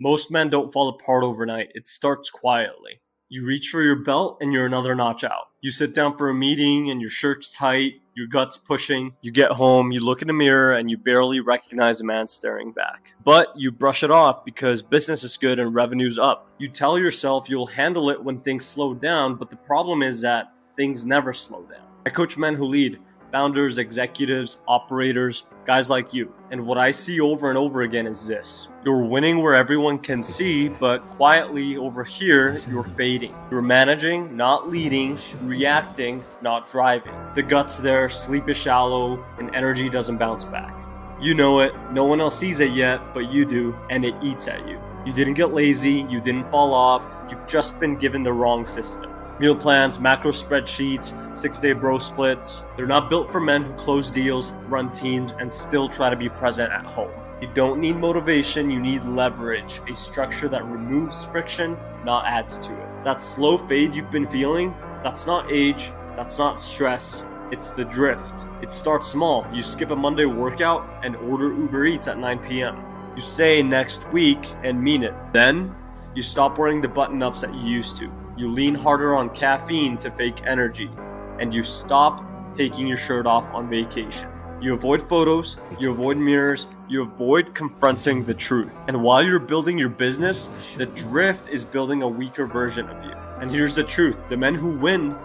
Most men don't fall apart overnight. It starts quietly. You reach for your belt and you're another notch out. You sit down for a meeting and your shirt's tight, your gut's pushing. You get home, you look in the mirror, and you barely recognize a man staring back. But you brush it off because business is good and revenue's up. You tell yourself you'll handle it when things slow down, but the problem is that things never slow down. I coach men who lead. Founders, executives, operators, guys like you. And what I see over and over again is this. You're winning where everyone can see, but quietly over here, you're fading. You're managing, not leading, reacting, not driving. The gut's there, sleep is shallow, and energy doesn't bounce back. You know it, no one else sees it yet, but you do, and it eats at you. You didn't get lazy, you didn't fall off, you've just been given the wrong system. Meal plans, macro spreadsheets, 6-day bro splits. They're not built for men who close deals, run teams, and still try to be present at home. You don't need motivation, you need leverage, a structure that removes friction, not adds to it. That slow fade you've been feeling, that's not age, that's not stress, it's the drift. It starts small. You skip a Monday workout and order Uber Eats at 9 p.m. You say next week and mean it. Then, you stop wearing the button-ups that you used to. You lean harder on caffeine to fake energy, and you stop taking your shirt off on vacation. You avoid photos, you avoid mirrors, you avoid confronting the truth. And while you're building your business, the drift is building a weaker version of you. And here's the truth. The men who win,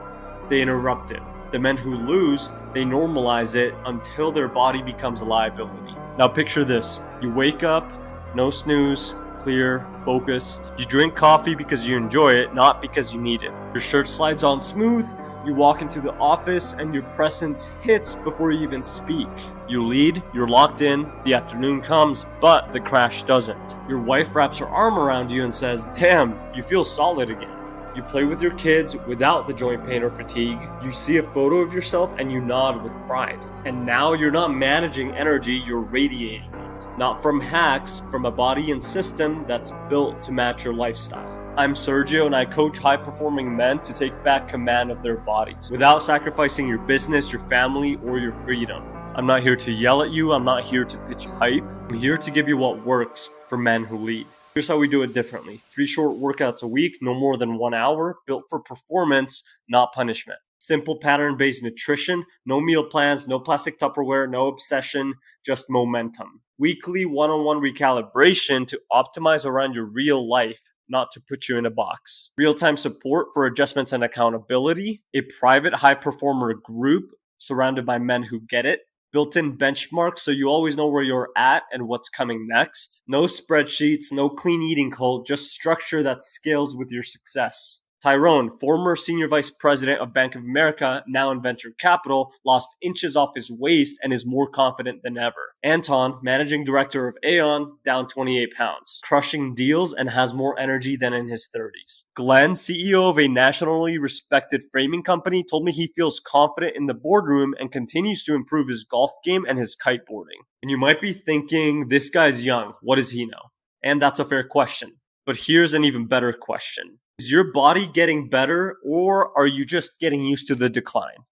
they interrupt it. The men who lose, they normalize it until their body becomes a liability. Now picture this. You wake up, no snooze, clear, focused. You drink coffee because you enjoy it, not because you need it. Your shirt slides on smooth. You walk into the office and your presence hits before you even speak. You lead, you're locked in, the afternoon comes, but the crash doesn't. Your wife wraps her arm around you and says, "Damn, you feel solid again." You play with your kids without the joint pain or fatigue. You see a photo of yourself and you nod with pride. And now you're not managing energy, you're radiating it. Not from hacks, from a body and system that's built to match your lifestyle. I'm Sergio and I coach high-performing men to take back command of their bodies without sacrificing your business, your family, or your freedom. I'm not here to yell at you. I'm not here to pitch hype. I'm here to give you what works for men who lead. Here's how we do it differently. 3 short workouts a week, no more than 1 hour, built for performance, not punishment. Simple pattern-based nutrition, no meal plans, no plastic Tupperware, no obsession, just momentum. Weekly one-on-one recalibration to optimize around your real life, not to put you in a box. Real-time support for adjustments and accountability. A private high-performer group surrounded by men who get it. Built-in benchmarks so you always know where you're at and what's coming next. No spreadsheets, no clean eating cult, just structure that scales with your success. Tyrone, former senior vice president of Bank of America, now in venture capital, lost inches off his waist and is more confident than ever. Anton, managing director of Aon, down 28 pounds, crushing deals and has more energy than in his 30s. Glenn, CEO of a nationally respected framing company, told me he feels confident in the boardroom and continues to improve his golf game and his kiteboarding. And you might be thinking, this guy's young, what does he know? And that's a fair question. But here's an even better question. Is your body getting better, or are you just getting used to the decline?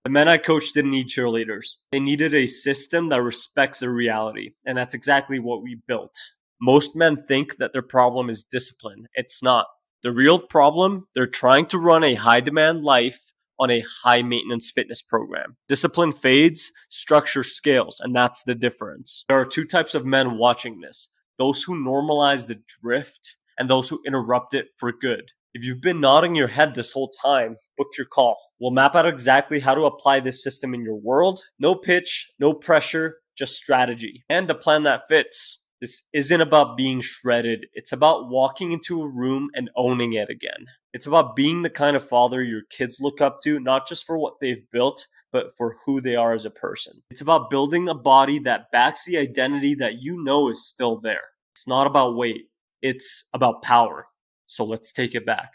The men I coached didn't need cheerleaders. They needed a system that respects their reality, and that's exactly what we built. Most men think that their problem is discipline. It's not. The real problem, they're trying to run a high-demand life on a high-maintenance fitness program. Discipline fades, structure scales, and that's the difference. There are 2 types of men watching this. Those who normalize the drift and those who interrupt it for good. If you've been nodding your head this whole time, book your call. We'll map out exactly how to apply this system in your world. No pitch, no pressure, just strategy. And a plan that fits. This isn't about being shredded. It's about walking into a room and owning it again. It's about being the kind of father your kids look up to, not just for what they've built, but for who they are as a person. It's about building a body that backs the identity that you know is still there. It's not about weight. It's about power. So let's take it back.